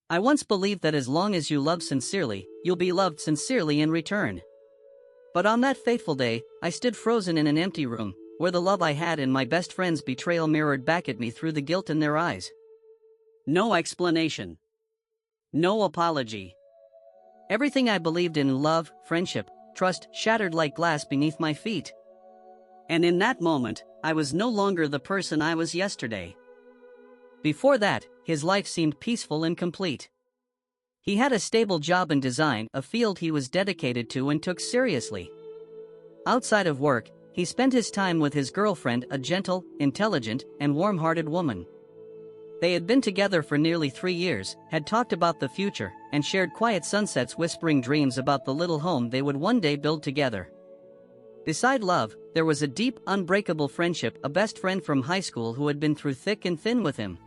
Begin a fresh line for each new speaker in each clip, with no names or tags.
I once believed that as long as you love sincerely, you'll be loved sincerely in return. But on that fateful day, I stood frozen in an empty room, where the love I had in my best friend's betrayal mirrored back at me through the guilt in their eyes. No explanation. No apology. Everything I believed in love, friendship, trust shattered like glass beneath my feet. And in that moment, I was no longer the person I was yesterday. Before that, his life seemed peaceful and complete. He had a stable job in design, a field he was dedicated to and took seriously. Outside of work, he spent his time with his girlfriend, a gentle, intelligent, and warm-hearted woman. They had been together for nearly 3 years, had talked about the future, and shared quiet sunsets whispering dreams about the little home they would one day build together. Beside love, there was a deep, unbreakable friendship, a best friend from high school who had been through thick and thin with him.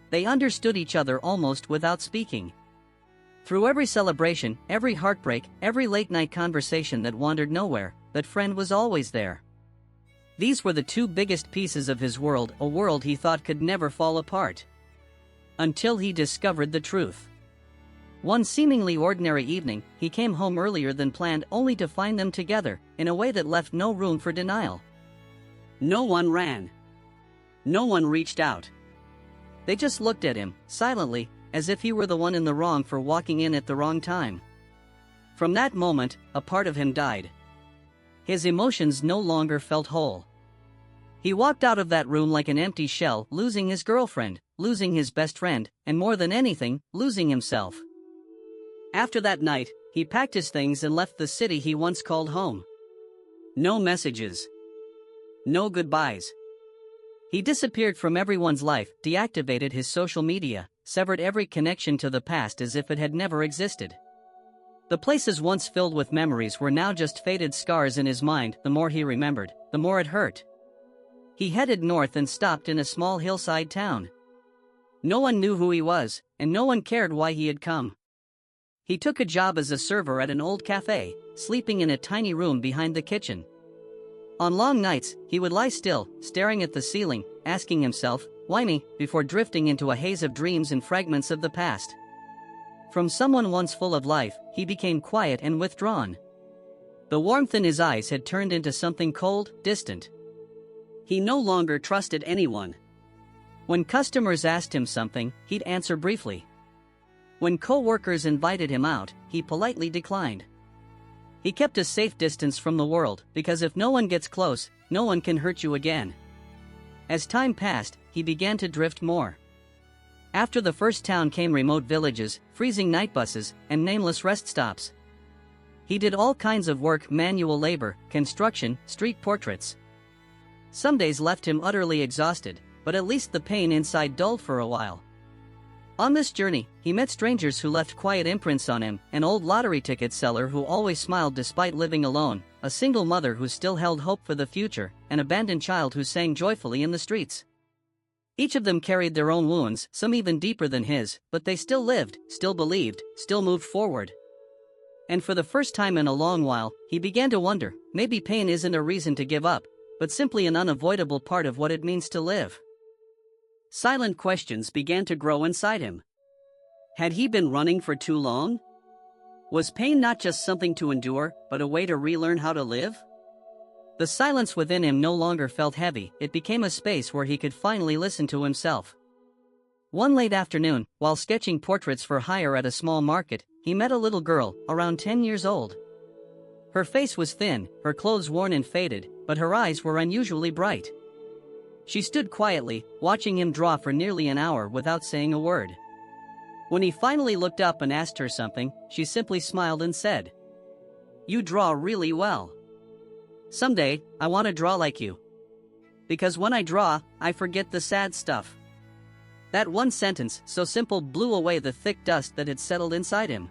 They understood each other almost without speaking. Through every celebration, every heartbreak, every late-night conversation that wandered nowhere, that friend was always there. These were the two biggest pieces of his world, a world he thought could never fall apart. Until he discovered the truth. One seemingly ordinary evening, he came home earlier than planned only to find them together, in a way that left no room for denial. No one ran. No one reached out. They just looked at him, silently, as if he were the one in the wrong for walking in at the wrong time. From that moment, a part of him died. His emotions no longer felt whole. He walked out of that room like an empty shell, losing his girlfriend, losing his best friend, and more than anything, losing himself. After that night, he packed his things and left the city he once called home. No messages. No goodbyes. He disappeared from everyone's life, deactivated his social media, severed every connection to the past as if it had never existed. The places once filled with memories were now just faded scars in his mind. The more he remembered, the more it hurt. He headed north and stopped in a small hillside town. No one knew who he was, and no one cared why he had come. He took a job as a server at an old cafe, sleeping in a tiny room behind the kitchen. On long nights, he would lie still, staring at the ceiling, asking himself, "Why me?" before drifting into a haze of dreams and fragments of the past. From someone once full of life, he became quiet and withdrawn. The warmth in his eyes had turned into something cold, distant. He no longer trusted anyone. When customers asked him something, he'd answer briefly. When co-workers invited him out, he politely declined. He kept a safe distance from the world, because if no one gets close, no one can hurt you again. As time passed, he began to drift more. After the first town came remote villages, freezing night buses, and nameless rest stops. He did all kinds of work, manual labor, construction, street portraits. Some days left him utterly exhausted, but at least the pain inside dulled for a while. On this journey, he met strangers who left quiet imprints on him, an old lottery ticket seller who always smiled despite living alone, a single mother who still held hope for the future, an abandoned child who sang joyfully in the streets. Each of them carried their own wounds, some even deeper than his, but they still lived, still believed, still moved forward. And for the first time in a long while, he began to wonder, maybe pain isn't a reason to give up, but simply an unavoidable part of what it means to live. Silent questions began to grow inside him. Had he been running for too long? Was pain not just something to endure, but a way to relearn how to live? The silence within him no longer felt heavy, it became a space where he could finally listen to himself. One late afternoon, while sketching portraits for hire at a small market, he met a little girl, around 10 years old. Her face was thin, her clothes worn and faded, but her eyes were unusually bright. She stood quietly, watching him draw for nearly an hour without saying a word. When he finally looked up and asked her something, she simply smiled and said, "You draw really well. Someday, I want to draw like you. Because when I draw, I forget the sad stuff." That one sentence, so simple, blew away the thick dust that had settled inside him.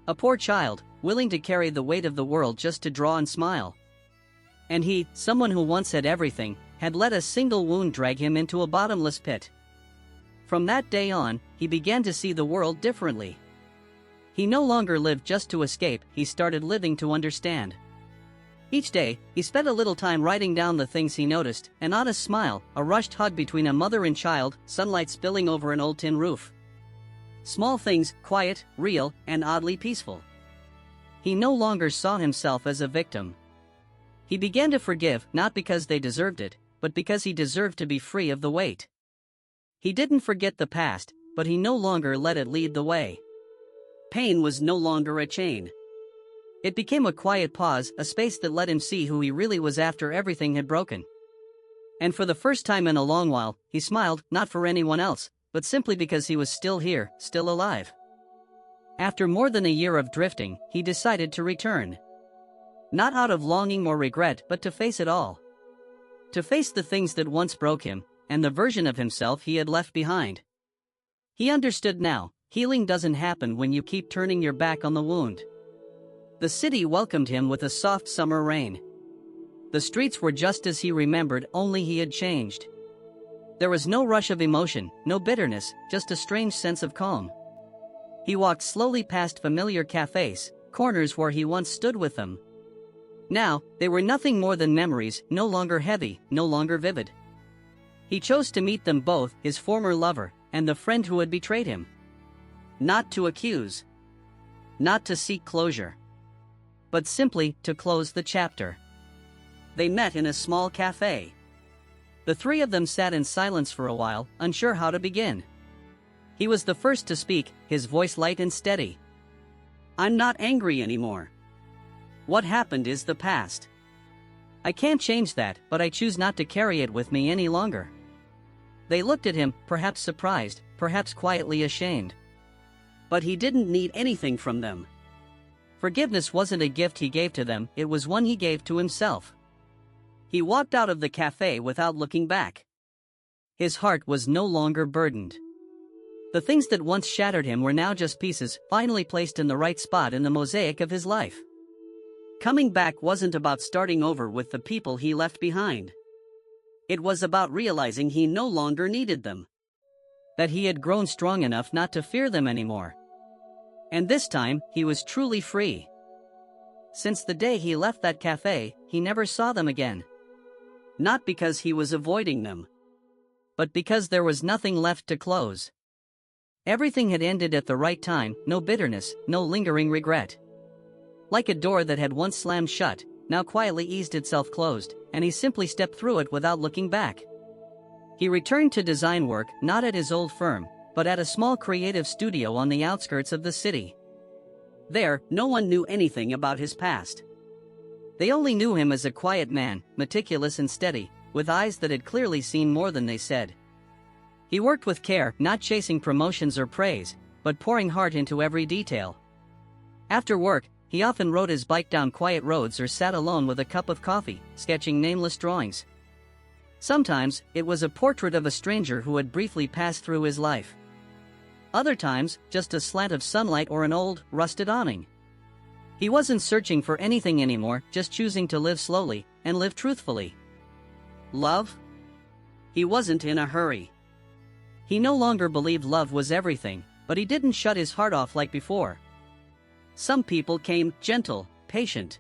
A poor child, willing to carry the weight of the world just to draw and smile. And he, someone who once had everything, had let a single wound drag him into a bottomless pit. From that day on, he began to see the world differently. He no longer lived just to escape, he started living to understand. Each day, he spent a little time writing down the things he noticed, an honest smile, a rushed hug between a mother and child, sunlight spilling over an old tin roof. Small things, quiet, real, and oddly peaceful. He no longer saw himself as a victim. He began to forgive, not because they deserved it, but because he deserved to be free of the weight. He didn't forget the past, but he no longer let it lead the way. Pain was no longer a chain. It became a quiet pause, a space that let him see who he really was after everything had broken. And for the first time in a long while, he smiled, not for anyone else, but simply because he was still here, still alive. After more than a year of drifting, he decided to return. Not out of longing or regret, but to face it all. To face the things that once broke him, and the version of himself he had left behind. He understood now, healing doesn't happen when you keep turning your back on the wound. The city welcomed him with a soft summer rain. The streets were just as he remembered, only he had changed. There was no rush of emotion, no bitterness, just a strange sense of calm. He walked slowly past familiar cafes, corners where he once stood with them. Now, they were nothing more than memories, no longer heavy, no longer vivid. He chose to meet them both, his former lover, and the friend who had betrayed him. Not to accuse. Not to seek closure. But simply to close the chapter. They met in a small cafe. The three of them sat in silence for a while, unsure how to begin. He was the first to speak, his voice light and steady. "I'm not angry anymore. What happened is the past. I can't change that, but I choose not to carry it with me any longer." They looked at him, perhaps surprised, perhaps quietly ashamed. But he didn't need anything from them. Forgiveness wasn't a gift he gave to them, it was one he gave to himself. He walked out of the cafe without looking back. His heart was no longer burdened. The things that once shattered him were now just pieces, finally placed in the right spot in the mosaic of his life. Coming back wasn't about starting over with the people he left behind. It was about realizing he no longer needed them. That he had grown strong enough not to fear them anymore. And this time, he was truly free. Since the day he left that cafe, he never saw them again. Not because he was avoiding them, but because there was nothing left to close. Everything had ended at the right time, no bitterness, no lingering regret. Like a door that had once slammed shut, now quietly eased itself closed, and he simply stepped through it without looking back. He returned to design work, not at his old firm, but at a small creative studio on the outskirts of the city. There, no one knew anything about his past. They only knew him as a quiet man, meticulous and steady, with eyes that had clearly seen more than they said. He worked with care, not chasing promotions or praise, but pouring heart into every detail. After work, he often rode his bike down quiet roads or sat alone with a cup of coffee, sketching nameless drawings. Sometimes, it was a portrait of a stranger who had briefly passed through his life. Other times, just a slant of sunlight or an old, rusted awning. He wasn't searching for anything anymore, just choosing to live slowly, and live truthfully. Love? He wasn't in a hurry. He no longer believed love was everything, but he didn't shut his heart off like before. Some people came, gentle, patient.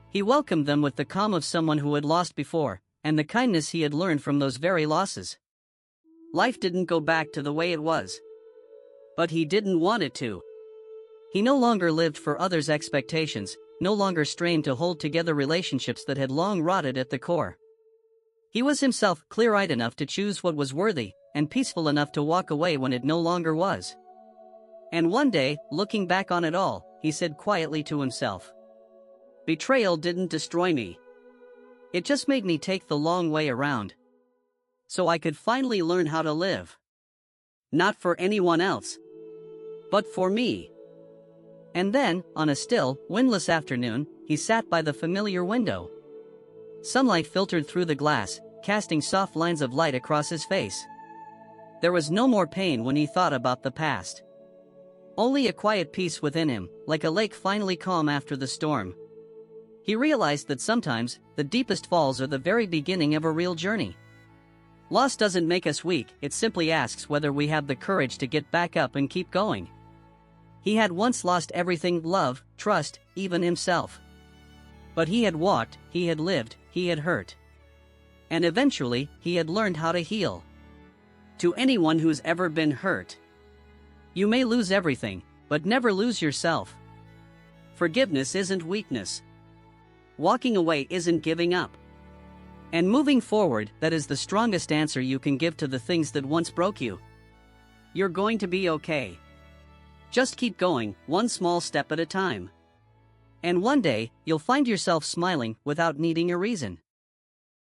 He welcomed them with the calm of someone who had lost before, and the kindness he had learned from those very losses. Life didn't go back to the way it was. But he didn't want it to. He no longer lived for others' expectations, no longer strained to hold together relationships that had long rotted at the core. He was himself, clear-eyed enough to choose what was worthy, and peaceful enough to walk away when it no longer was. And one day, looking back on it all, he said quietly to himself, "Betrayal didn't destroy me. It just made me take the long way around. So I could finally learn how to live. Not for anyone else, but for me." And then, on a still, windless afternoon, he sat by the familiar window. Sunlight filtered through the glass, casting soft lines of light across his face. There was no more pain when he thought about the past. Only a quiet peace within him, like a lake finally calm after the storm. He realized that sometimes, the deepest falls are the very beginning of a real journey. Loss doesn't make us weak, it simply asks whether we have the courage to get back up and keep going. He had once lost everything: love, trust, even himself. But he had walked, he had lived, he had hurt. And eventually, he had learned how to heal. To anyone who's ever been hurt, You may lose everything, but never lose yourself. Forgiveness isn't weakness. Walking away isn't giving up. And moving forward, that is the strongest answer you can give to the things that once broke you. You're going to be okay. Just keep going, one small step at a time. And one day, you'll find yourself smiling without needing a reason.